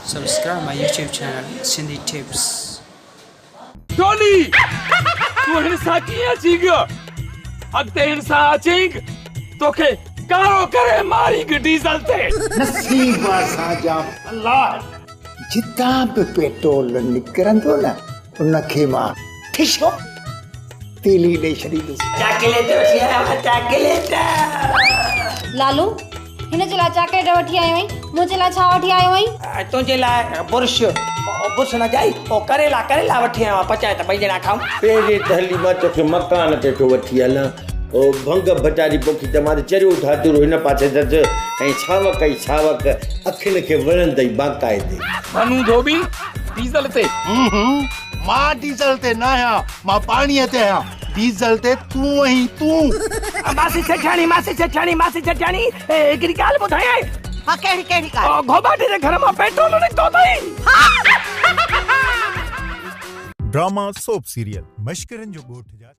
Subscribe my YouTube channel, Sindhi Tips. Tony तू हिंसा कीअं अची वियो अॻिते हिंसा अचें तोखे कारो करे मारी डीज़ल ते नसीब असांजा अल्लाह जितां बि पेट्रोल निकिरंदो न उनखे मां ठिशो तीली ॾेई छॾींदुसि। लालू हिन जे लाइ चॉकलेट वठी आयो आहीं मुंहिंजे लाइ छा वठी आयो आहीं तुंहिंजे लाइ बुर्श बुर्श न जाई ओ करेला वठी आयो पचाए त ॿई ॼणा खाऊं। पहिरीं त हली मां तोखे मकान ते थो वठी हलां ओ भंग भटारी पोखी त मां चरियो ठातुरो हिन पासे दस ऐं सावक ई सावक अखियुनि खे वणंदई बाक़ाइदे मनु धोबी डीज़ल ते मां डीज़ल ते न आहियां मां पाणीअ ते आहियां डीज़ल ते तूं ऐं तूं मासी सेठाणी हिकिड़ी ॻाल्हि ॿुधायां हाँ कहिड़ी ॻाल्हि घोबाटी जे घर मां पेट्रोल निकितो अथई। ड्रामा सोप सीरियल मश्करनि जो ॻोठ जा